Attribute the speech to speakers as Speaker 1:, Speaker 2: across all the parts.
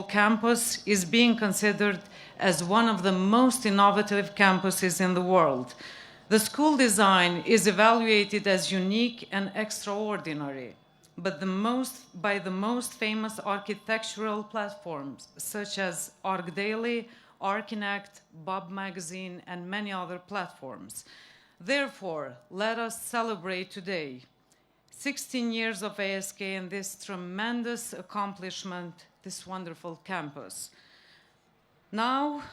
Speaker 1: campus is being considered as one of the most innovative campuses in the world. The school design is evaluated as unique and extraordinary, but by the most famous architectural platforms, such as ArcDaily, ArcInect, Bob Magazine, and many other platforms. Therefore, let us celebrate today 16 years of ASK and this tremendous accomplishment, this wonderful campus. Now,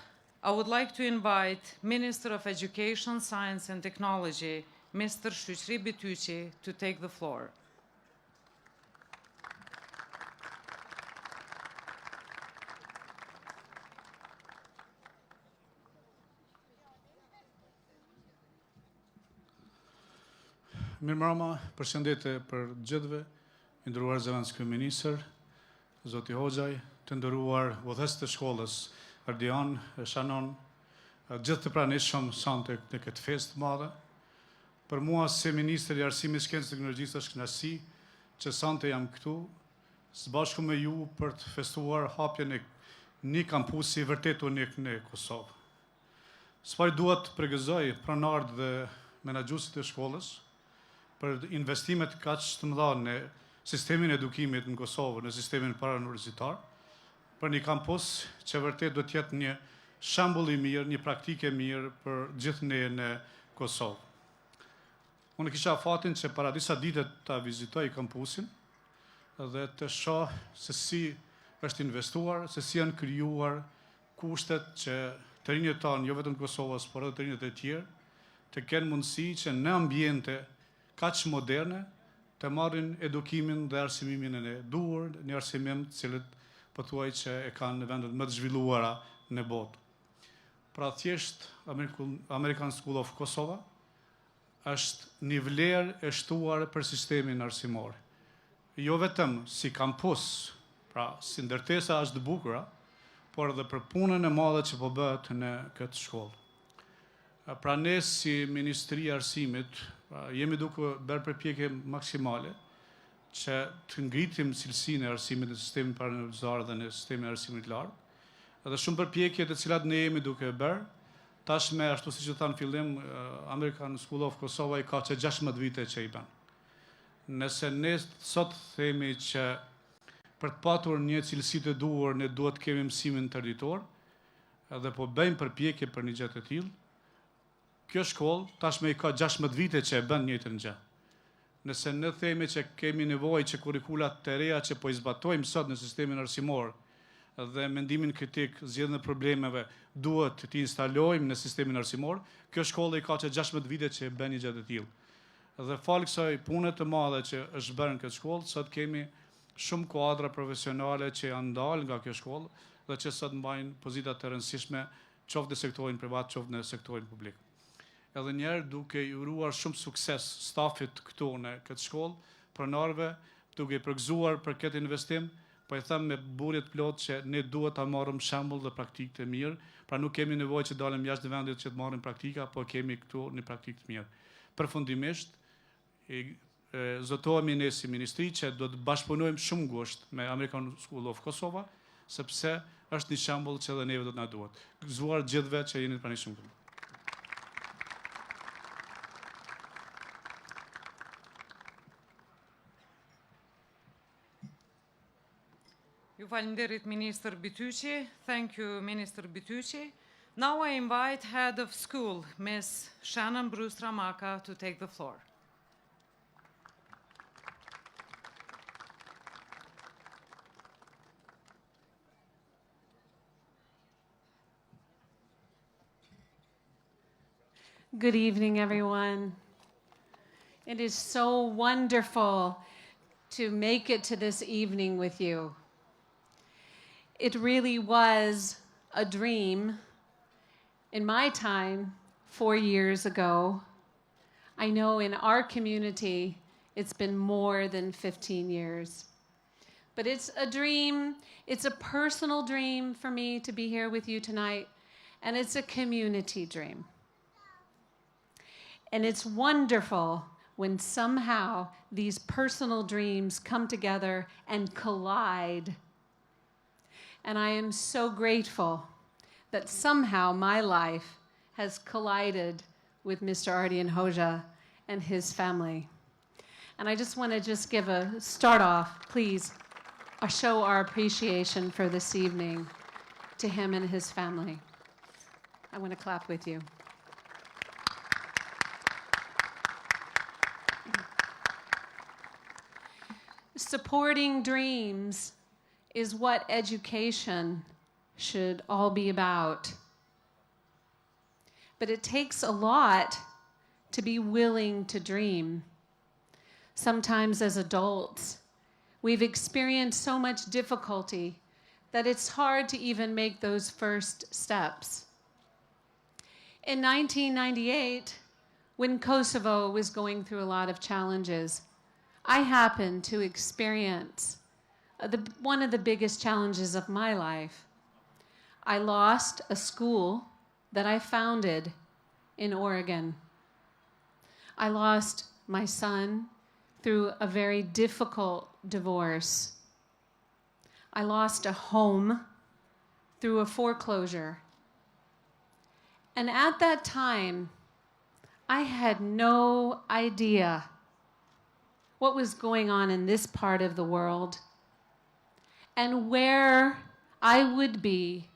Speaker 1: I would like to invite Minister of Education, Science and Technology, Mr. Shoqëri Bytyqi, to take the floor.
Speaker 2: Mirëmbrëma, përshëndetje për gjithëve, i nderuar zëvendës kryeministër, zoti Hoxhaj, të nderuar udhëheqës të shkollës Ardian, Shanon, gjithë të pranishëm sante në këtë festë të madhe. Për mua si ministër i arsimit, shkencës dhe teknologjisë është kënaqësi që sante jam këtu së bashku me ju për të festuar hapjen e një kampusi vërtet unik në Kosovë. Sfar duhet të përgëzoj pronarët dhe menaxhuesit e shkollës për investimet kaq të mëdha në sistemin e edukimit në Kosovë, në sistemin parauniversitar, për një kampus që vërtet do të jetë një shembull i mirë, një praktikë e mirë për gjithë ne në Kosovë. Unë kisha fatin që para disa ditë ta vizitoj kampusin dhe të shoh se si është investuar, se si janë krijuar kushtet që të rinjët tanë, jo vetëm Kosovës, por edhe të rinjët e tjerë, të kenë mundësi që në ambiente kaq moderne të marrin edukimin dhe arsimimin e duhur, një arsimim të cilët pothuaj që e kanë në vendet më të zhvilluara në botë. Pra thjesht American School of Kosova është një vlerë e shtuar për sistemin arsimor. Jo vetëm si kampus, pra si ndërtesa është e bukur, por edhe për punën e madhe që po bëhet në këtë shkollë. Pra ne si Ministri e Arsimit jemi duke bërë përpjekje maksimale që të ngritim cilësinë e arsimit në sistemin parauniversitar dhe në sistemin e arsimit lartë. Edhe shumë përpjekje të cilat ne jemi duke bërë, tashme ashtu siç e thanë fillim, American School of Kosova i ka që 16 vite që i bën. Nëse ne sot themi që për të patur një cilësi të duhur ne duhet të kemi mësimin traditor, edhe po bëjmë përpjekje për një gjë të tillë, kjo shkollë tashme i ka 16 vite që e bën njëjtën gjë. Nëse ne themi që kemi nevojë që kurrikulat të reja që po i zbatojmë sot në sistemin arsimor dhe mendimin kritik zgjedhjen e problemeve duhet të instalojmë në sistemin arsimor, kjo shkollë i ka që 16 vite që e bën një gjë të tillë. Dhe fal kësaj pune të madhe që është bërë në këtë shkollë, sot kemi shumë kuadra profesionale që janë ndalë nga kjo shkollë dhe që sot mbajnë pozita të rëndësishme qoftë në sektorin privat, qoftë në sektorin publik. Edhe njerë duke i uruar shumë sukses stafit këtu në këtë shkollë, pronarëve duke i përgëzuar për këtë investim, po i them me burjet plot që ne duhet ta marrim shembull dhe praktikë të mirë, pra nuk kemi nevojë që dalëm jashtë vendit që të marrim praktika, po kemi këtu një praktikë të mirë. Përfundimisht, zotohemi ne si ministri që do të bashkëpunojmë shumë ngushtë me American School of Kosova, sepse është një shembull që edhe neve do të na duhet. Gëzuar gjithëve që jeni të pranishëm këtu.
Speaker 1: Ju falenderit Minister Bytyqi. Thank you, Minister Bytyqi. Now I invite Head of School, Ms. Shannon Bruce Ramaka, to take the floor.
Speaker 3: Good evening, everyone. It is so wonderful to make it to this evening with you. It really was a dream in my time 4 years ago. I know in our community, it's been more than 15 years. But it's a dream, it's a personal dream for me to be here with you tonight, and it's a community dream. And it's wonderful when somehow these personal dreams come together and collide. And I am so grateful that somehow my life has collided with Mr. Ardian Hoxha and his family. And I just want to give a start off, please, show our appreciation for this evening to him and his family. I want to clap with you. Supporting dreams is what education should all be about. But it takes a lot to be willing to dream. Sometimes as adults, we've experienced so much difficulty that it's hard to even make those first steps. In 1998, when Kosovo was going through a lot of challenges, I happened to experience one of the biggest challenges of my life. I lost a school that I founded in Oregon. I lost my son through a very difficult divorce. I lost a home through a foreclosure. And at that time, I had no idea what was going on in this part of the world and where I would be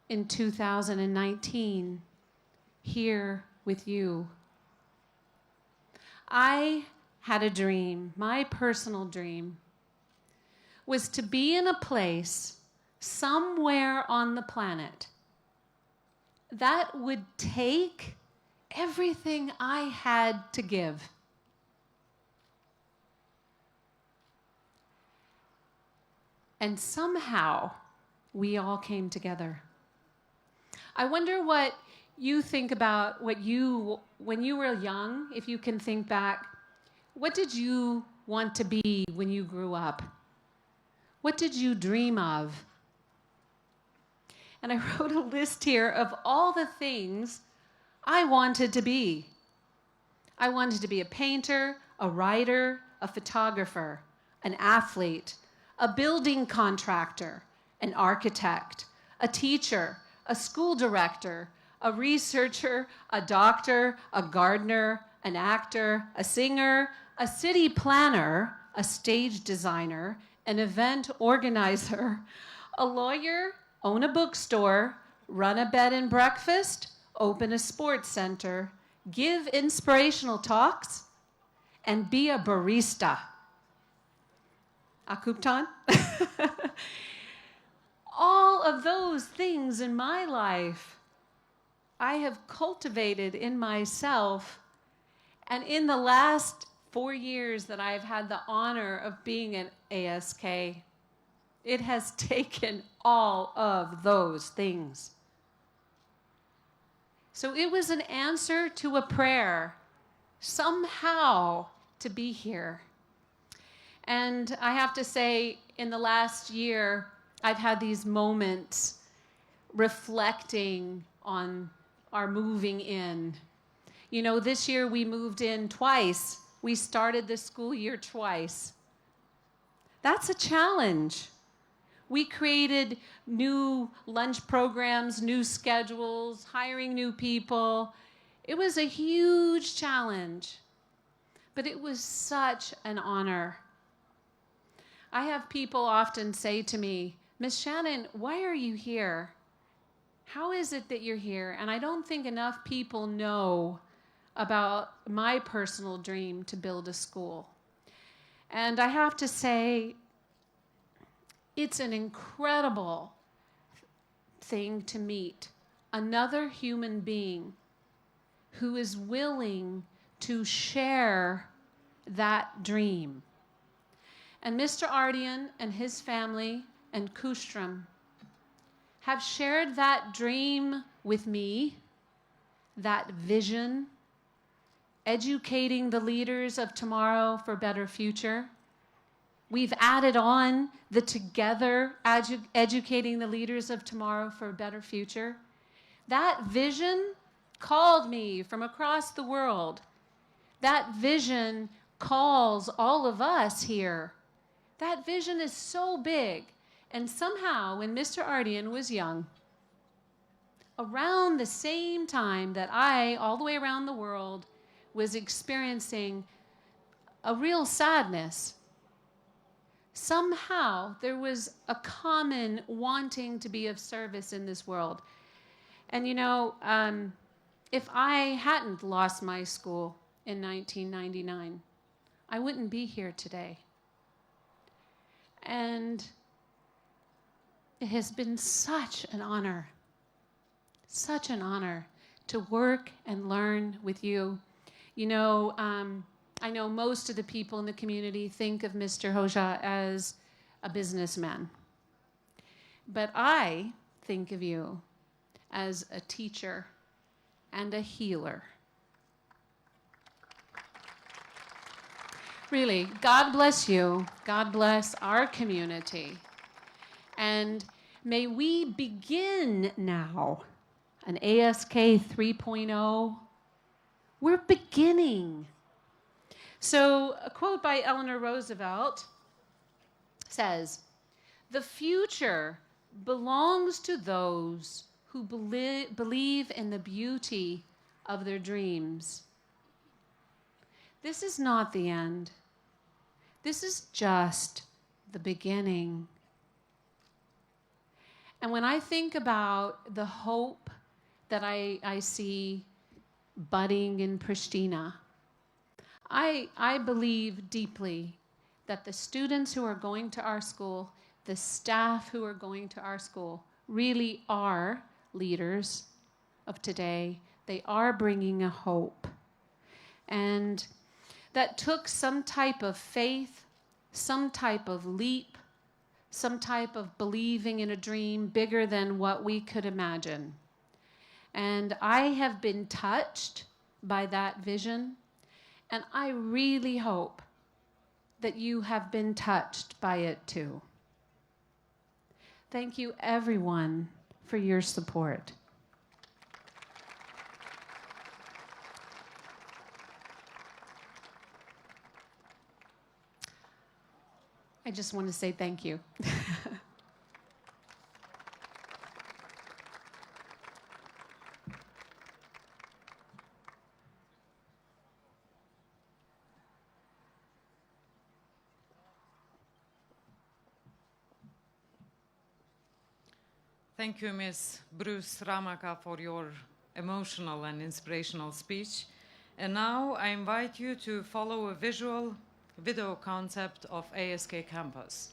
Speaker 3: in 2019 here with you. I had a dream. My personal dream was to be in a place somewhere on the planet that would take everything I had to give. And somehow we all came together. I wonder what you think about when you were young, if you can think back. What did you want to be when you grew up? What did you dream of? And I wrote a list here of all the things I wanted to be. I wanted to be a painter, a writer, a photographer, an athlete, a building contractor, an architect, a teacher, a school director, a researcher, a doctor, a gardener, an actor, a singer, a city planner, a stage designer, an event organizer, a lawyer, own a bookstore, run a bed and breakfast, open a sports center, give inspirational talks, and be a barista. Akuptan? All of those things in my life I have cultivated in myself, and in the last 4 years that I've had the honor of being an ASK, it has taken all of those things. So it was an answer to a prayer, somehow to be here. And I have to say, in the last year, I've had these moments reflecting on our moving in. You know, this year we moved in twice. We started the school year twice. That's a challenge. We created new lunch programs, new schedules, hiring new people. It was a huge challenge, but it was such an honor. I have people often say to me, Miss Shannon, why are you here? How is it that you're here? And I don't think enough people know about my personal dream to build a school. And I have to say, it's an incredible thing to meet another human being who is willing to share that dream. And Mr. Ardian and his family and Kustram have shared that dream with me, that vision, educating the leaders of tomorrow for a better future. We've added on the together, educating the leaders of tomorrow for a better future. That vision called me from across the world. That vision calls all of us here. That vision is so big. And somehow, when Mr. Ardian was young, around the same time that I, all the way around the world, was experiencing a real sadness, somehow there was a common wanting to be of service in this world. And you know, if I hadn't lost my school in 1999, I wouldn't be here today. And it has been such an honor to work and learn with you. You know, I know most of the people in the community think of Mr. Hoxha as a businessman. But I think of you as a teacher and a healer. Really, God bless you. God bless our community. And may we begin now an ASK 3.0. We're beginning. So a quote by Eleanor Roosevelt says, "The future belongs to those who believe in the beauty of their dreams." This is not the end. This is just the beginning. And when I think about the hope that I see budding in Pristina, I believe deeply that the students who are going to our school, the staff who are going to our school, really are leaders of today. They are bringing a hope. And that took some type of faith, some type of leap, some type of believing in a dream bigger than what we could imagine. And I have been touched by that vision, and I really hope that you have been touched by it too. Thank you, everyone, for your support. I just want to say thank you.
Speaker 1: Thank you, Ms. Bruce Ramaka, for your emotional and inspirational speech. And now I invite you to follow a video concept of ASK campus.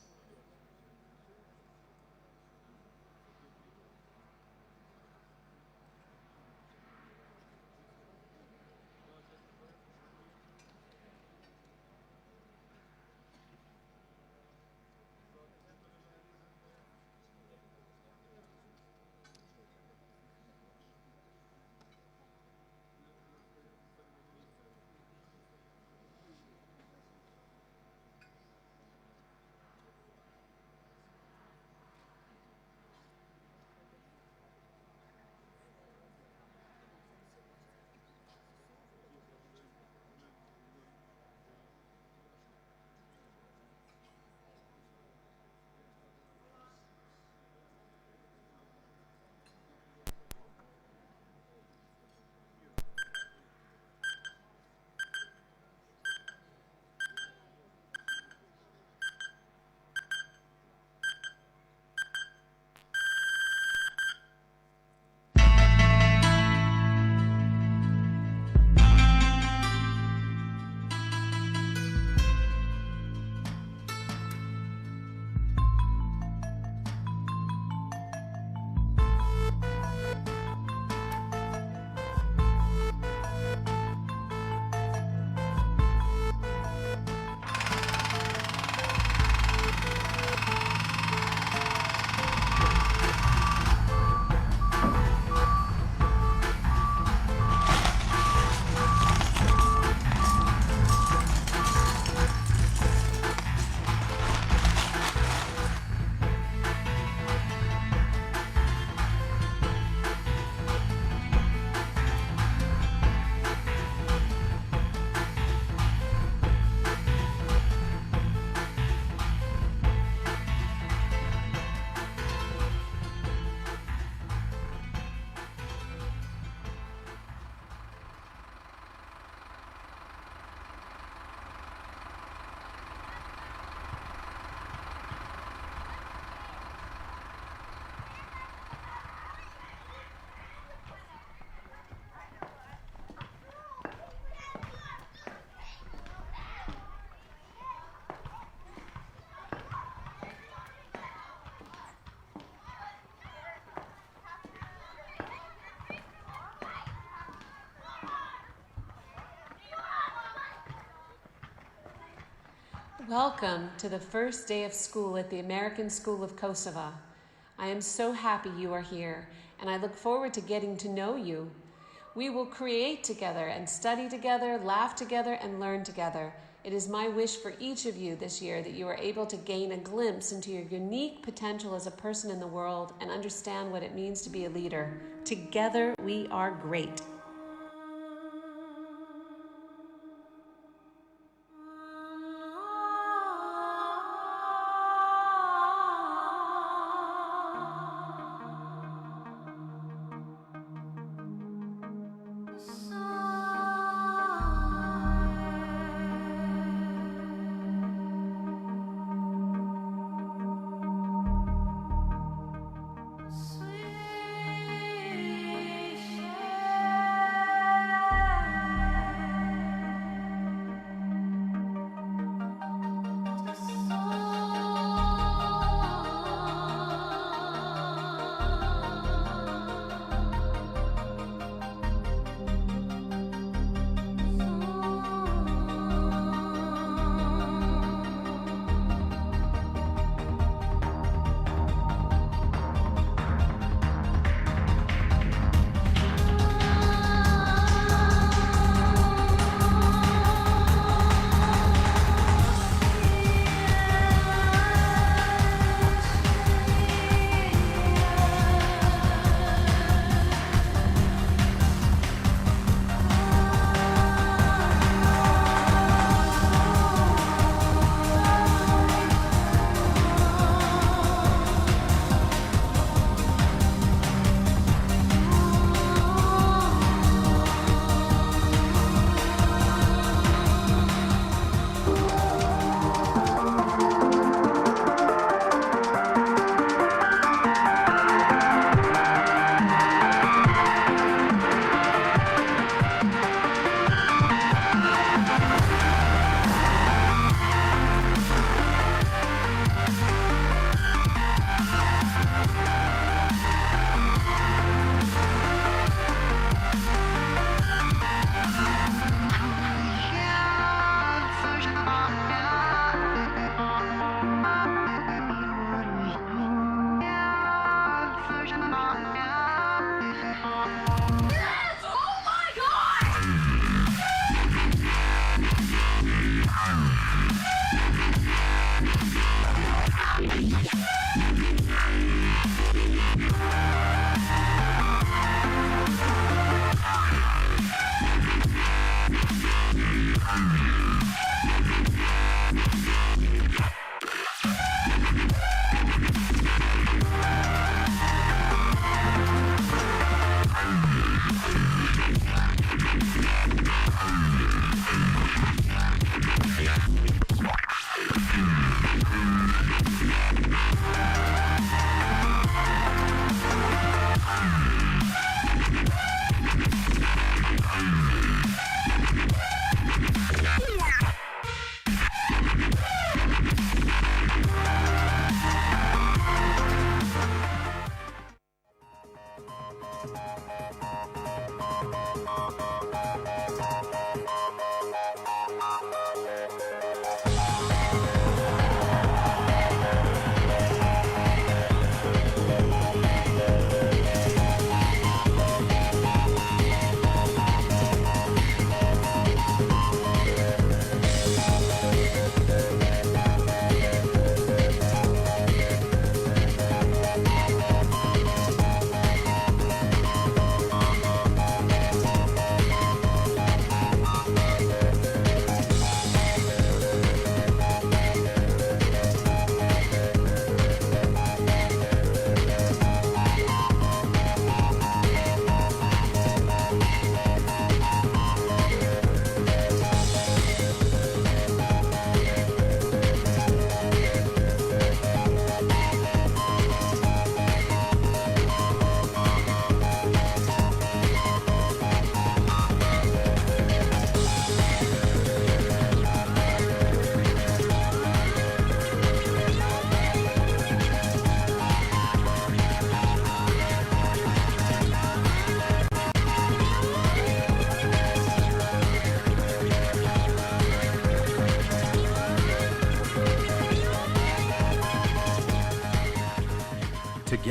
Speaker 3: Welcome to the first day of school at the American School of Kosova. I am so happy you are here, and I look forward to getting to know you. We will create together and study together, laugh together, and learn together. It is my wish for each of you this year that you are able to gain a glimpse into your unique potential as a person in the world and understand what it means to be a leader. Together, we are great.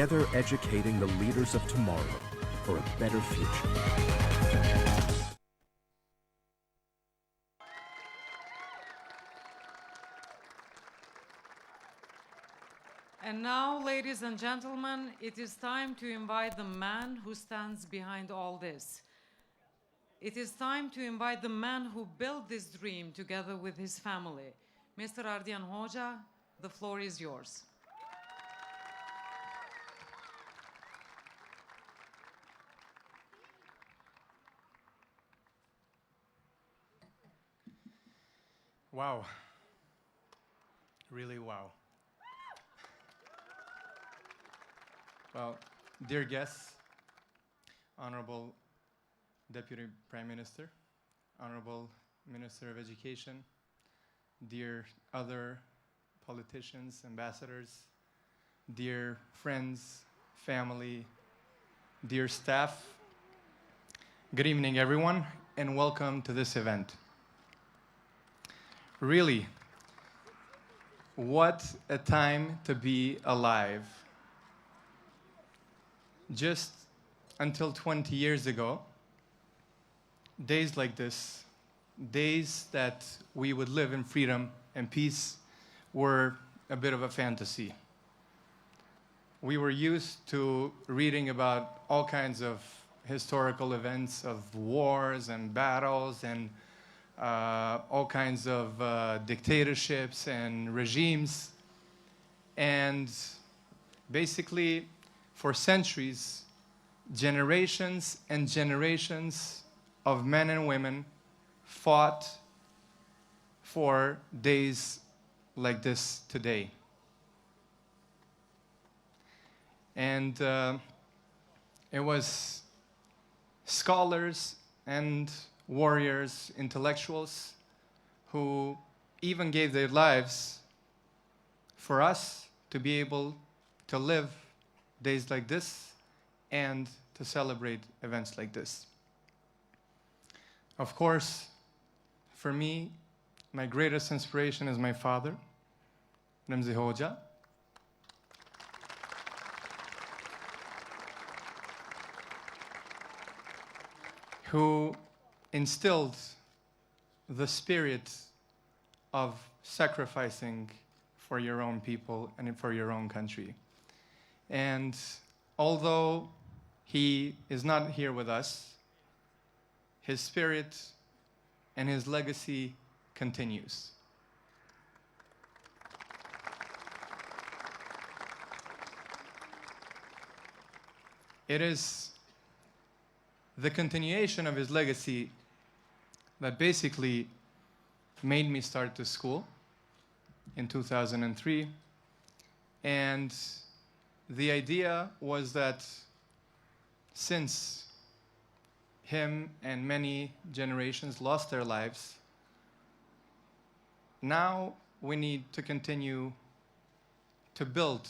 Speaker 4: together educating the leaders of tomorrow for a better future.
Speaker 1: And now, ladies and gentlemen, it is time to invite the man who stands behind all this. It is time to invite the man who built this dream together with his family. Mr. Ardian Hoxha, the floor is yours.
Speaker 5: Wow. Really wow. Well, dear guests, Honorable Deputy Prime Minister, Honorable Minister of Education, dear other politicians, ambassadors, dear friends, family, dear staff, good evening everyone, and welcome to this event. Really, what a time to be alive. Just until 20 years ago, days like this, days that we would live in freedom and peace, were a bit of a fantasy. We were used to reading about all kinds of historical events of wars and battles and all kinds of dictatorships and regimes. And basically, for centuries, generations and generations of men and women fought for days like this today. And it was scholars and warriors, intellectuals, who even gave their lives for us to be able to live days like this and to celebrate events like this. Of course, for me, my greatest inspiration is my father, Ramzi Hoxha. Who instilled the spirit of sacrificing for your own people and for your own country. And although he is not here with us, his spirit and his legacy continues. It is the continuation of his legacy that basically made me start this school in 2003. And the idea was that since him and many generations lost their lives, now we need to continue to build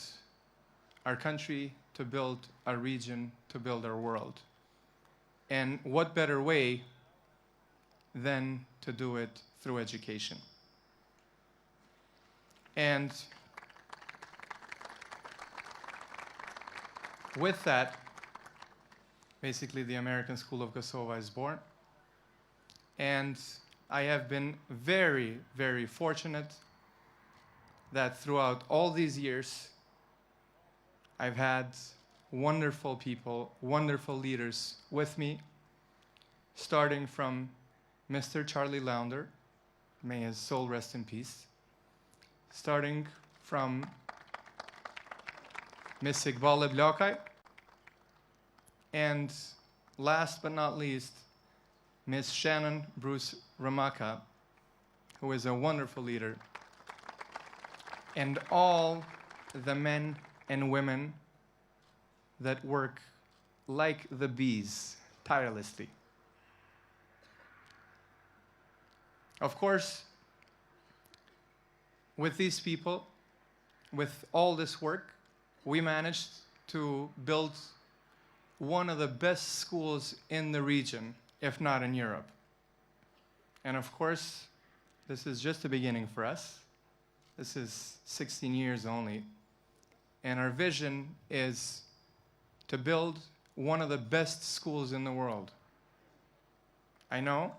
Speaker 5: our country, to build our region, to build our world. And what better way than to do it through education? And with that, basically the American School of Kosova is born. And I have been very, very fortunate that throughout all these years, I've had wonderful people, wonderful leaders with me, starting from Mr. Charlie Launder, may his soul rest in peace, starting from Miss Iqbal Blakay, and last but not least, Miss Shannon Bruce Ramaka, who is a wonderful leader, and all the men and women that work like the bees tirelessly. Of course, with these people, with all this work, we managed to build one of the best schools in the region, if not in Europe. And of course, this is just the beginning for us. This is 16 years only. And our vision is to build one of the best schools in the world. I know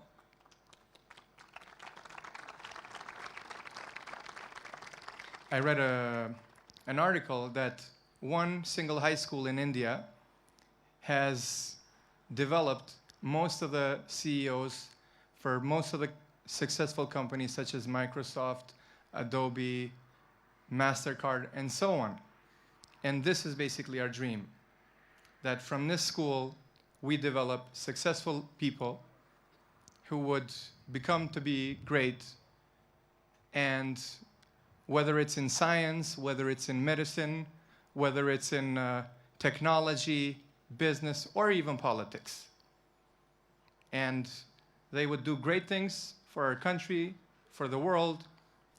Speaker 5: I read an article that one single high school in India has developed most of the CEOs for most of the successful companies such as Microsoft, Adobe, MasterCard, and so on. And this is basically our dream, that from this school we develop successful people who would become to be great, and whether it's in science, whether it's in medicine, whether it's in technology, business, or even politics. And they would do great things for our country, for the world,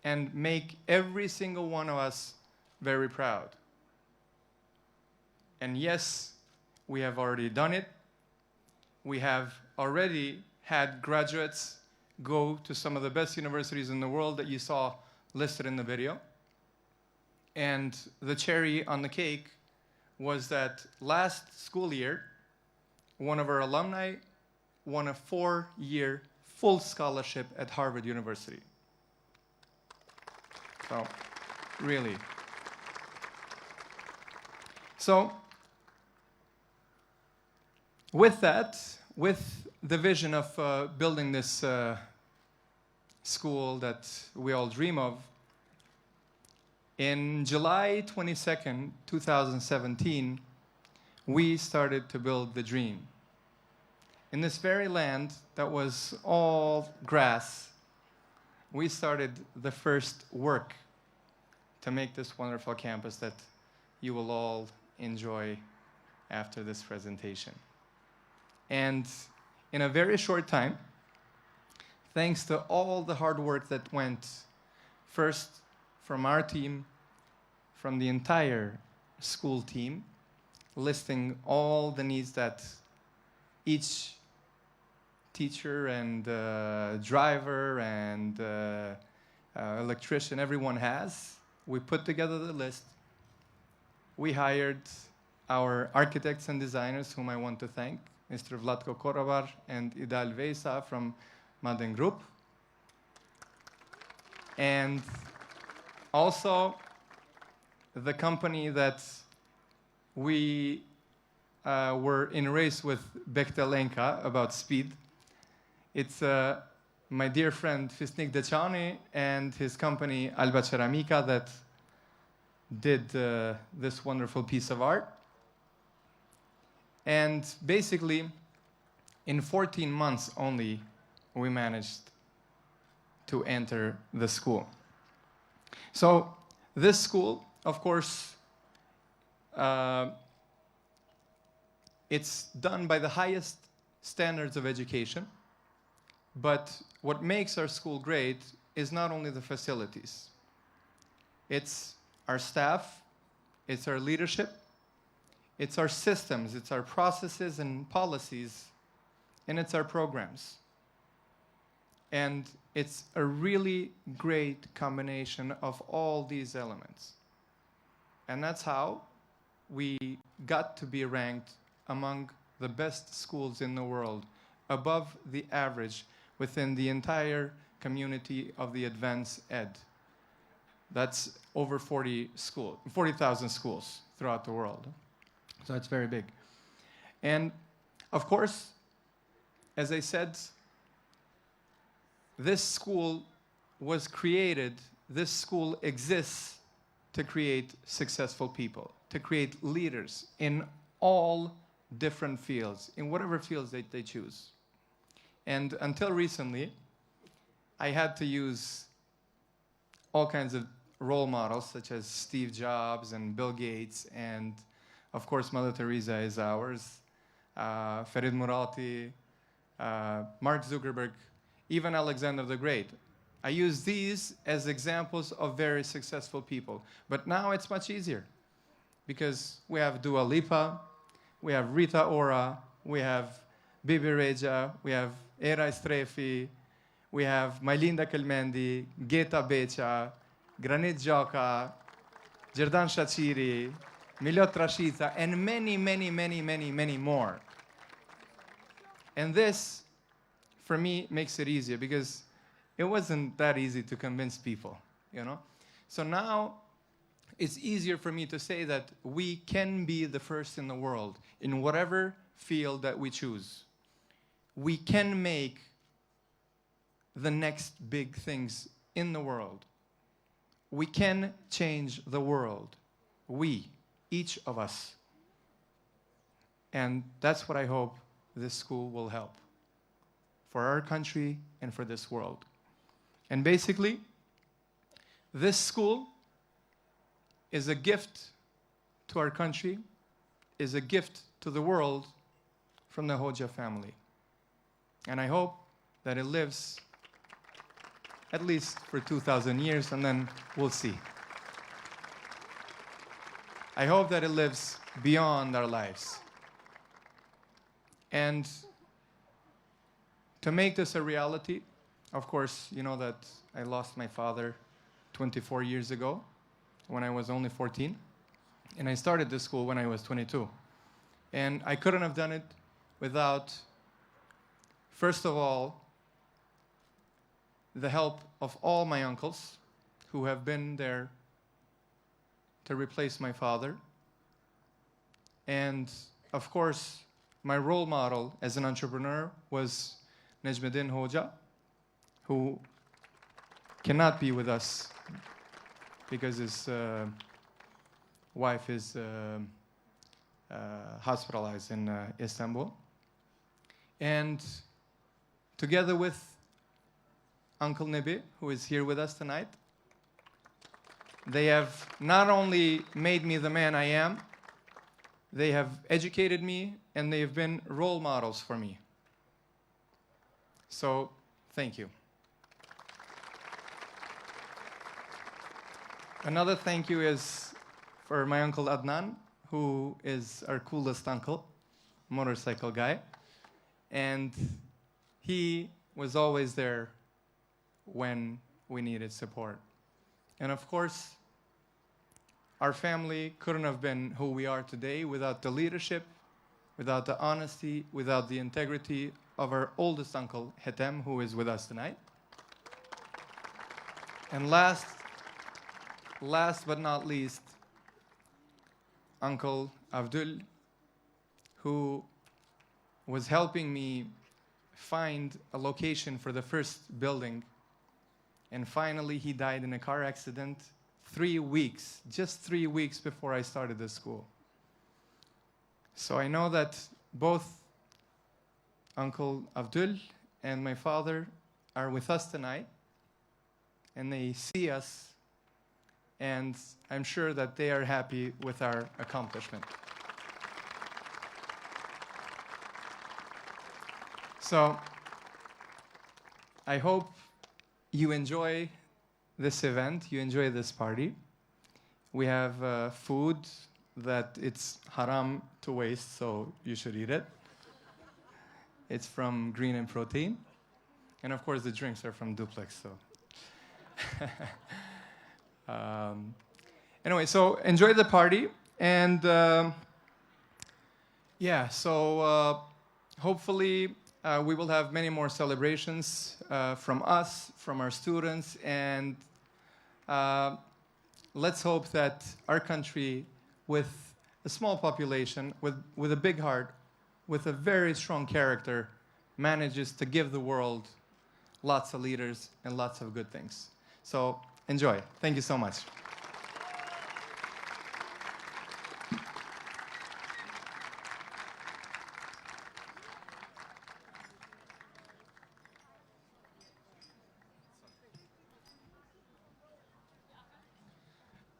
Speaker 5: and make every single one of us very proud. And yes, we have already done it. We have already had graduates go to some of the best universities in the world that you saw listed in the video. And the cherry on the cake was that last school year, one of our alumni won a 4-year full scholarship at Harvard University. So, really. So, with that, with the vision of building this school that we all dream of, in July 22nd, 2017, we started to build the dream. In this very land that was all grass, we started the first work to make this wonderful campus that you will all enjoy after this presentation. And in a very short time, thanks to all the hard work that went first from our team, from the entire school team, listing all the needs that each teacher and driver and electrician, everyone has. We put together the list. We hired our architects and designers, whom I want to thank, Mr. Vlatko Korovar and Idal Vesa from Madden Group. And also the company that we were in race with Bektelenka about speed. It's my dear friend Fisnik Dechani and his company Alba Ceramica that did this wonderful piece of art. And basically, in 14 months only, we managed to enter the school. So this school, of course, it's done by the highest standards of education. But what makes our school great is not only the facilities. It's our staff, it's our leadership, it's our systems, it's our processes and policies, and it's our programs. And it's a really great combination of all these elements. And that's how we got to be ranked among the best schools in the world, above the average within the entire community of the advanced ed. That's over 40,000 schools throughout the world. So it's very big. And of course, as I said, this school was created, this school exists to create successful people, to create leaders in all different fields, in whatever fields they choose. And until recently, I had to use all kinds of role models, such as Steve Jobs and Bill Gates, and of course, Mother Teresa is ours, Farid Murati, Mark Zuckerberg, even Alexander the Great. I use these as examples of very successful people. But now it's much easier, because we have Dua Lipa, we have Rita Ora, we have Bibi Reja, we have Era Strefi, we have Mailinda Kelmendi, Geta Becha, Granit Joka, Gjerdan Shachiri, Milot Rashida, and many, many, many, many, many more. And this, for me, makes it easier because it wasn't that easy to convince people, you know? So now it's easier for me to say that we can be the first in the world in whatever field that we choose. We can make the next big things in the world. We can change the world. We, each of us. And that's what I hope this school will help for our country and for this world. And basically, this school is a gift to our country, is a gift to the world from the Hoxha family. And I hope that it lives at least for 2,000 years, and then we'll see. I hope that it lives beyond our lives. And to make this a reality, of course, you know that I lost my father 24 years ago when I was only 14. And I started this school when I was 22. And I couldn't have done it without, first of all, the help of all my uncles who have been there to replace my father. And of course, my role model as an entrepreneur was Najmuddin Hoxha, who cannot be with us because his wife is hospitalized in Istanbul. And together with Uncle Nebi, who is here with us tonight, they have not only made me the man I am, they have educated me and they have been role models for me. So, thank you. Another thank you is for my uncle Adnan, who is our coolest uncle, motorcycle guy. And he was always there when we needed support. And of course, our family couldn't have been who we are today without the leadership, without the honesty, without the integrity of our oldest uncle, Hetem, who is with us tonight. And last but not least, Uncle Abdul, who was helping me find a location for the first building. And finally, he died in a car accident 3 weeks, just 3 weeks before I started the school. So I know that both Uncle Abdul and my father are with us tonight, and they see us, and I'm sure that they are happy with our accomplishment. So I hope you enjoy this event, you enjoy this party. We have food that it's haram to waste, so you should eat it. It's from Green and Protein. And of course, the drinks are from Duplex, so. Anyway, so enjoy the party. And yeah, so hopefully we will have many more celebrations from us, from our students, and let's hope that our country, with a small population, with a big heart, with a very strong character, manages to give the world lots of leaders and lots of good things. So enjoy. Thank you so much.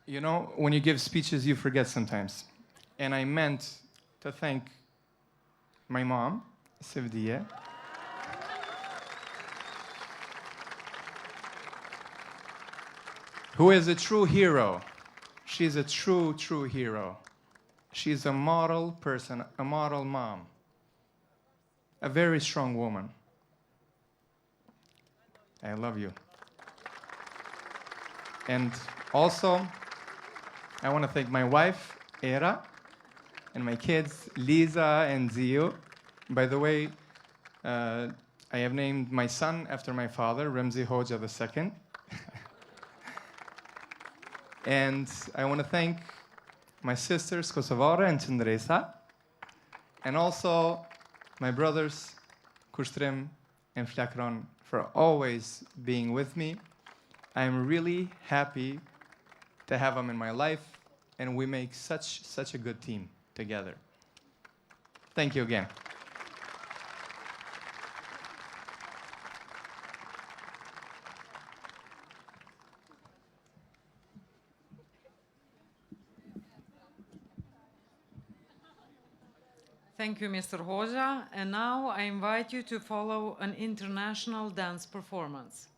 Speaker 5: You know, when you give speeches, you forget sometimes. And I meant to thank my mom, Sevdiye, who is a true hero. She's a true, true hero. She's a model person, a model mom, a very strong woman. I love you. And also, I want to thank my wife, Era, and my kids, Lisa and Zio. By the way, I have named my son after my father, Ramzi Hoja II. And I want to thank my sisters, Kosova and Tendresa, and also my brothers, Kushtrim and Flakron, for always being with me. I'm really happy to have them in my life, and we make such a good team together. Thank you again.
Speaker 1: Thank you, Mr. Hoja. And now I invite you to follow an international dance performance.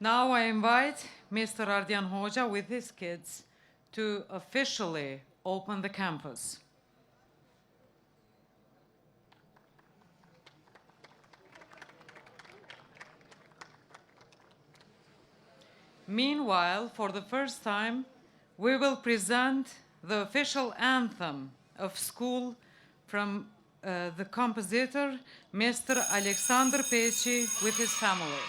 Speaker 1: Now I invite Mr. Ardian Hoja with his kids to officially open the campus. Meanwhile, for the first time, we will present the official anthem of school from the compositor, Mr. Alexander Pechi, with his family.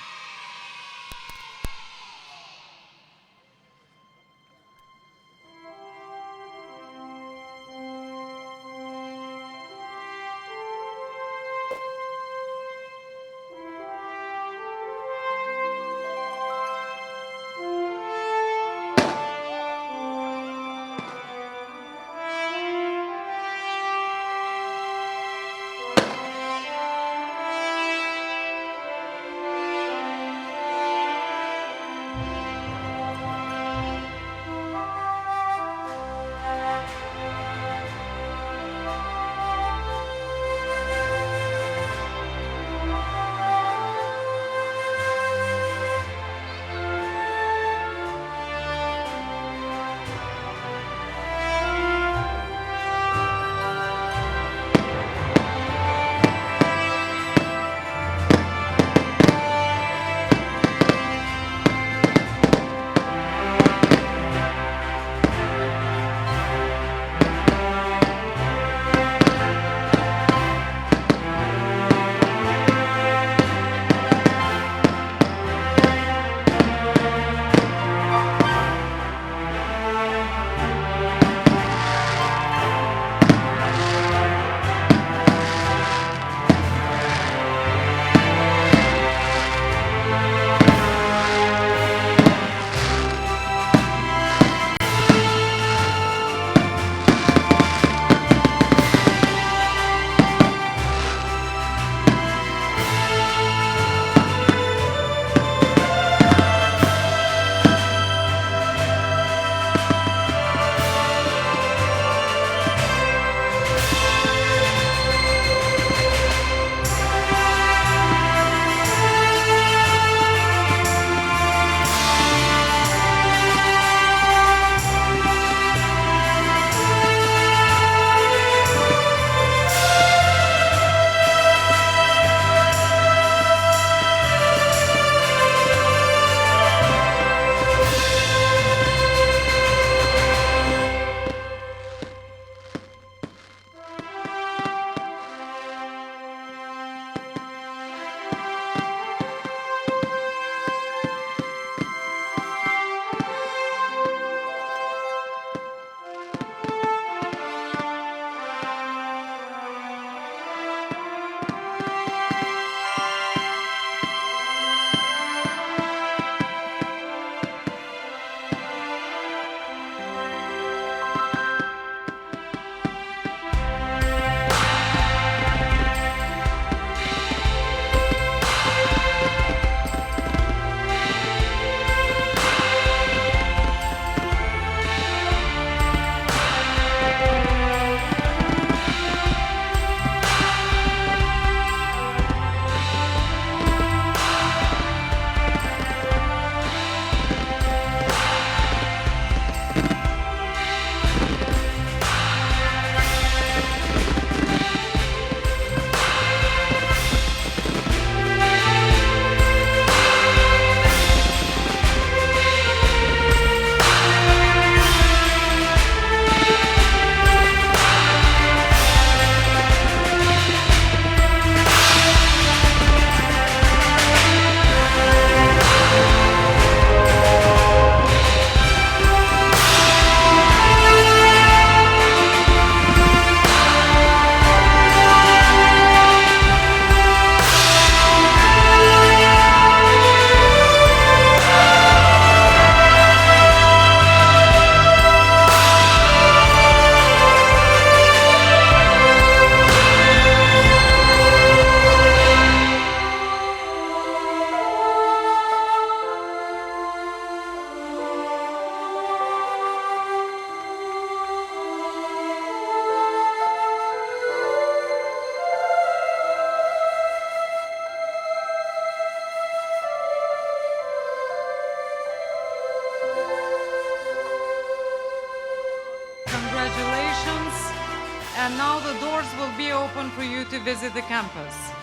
Speaker 1: And now the doors will be open for you to visit the campus.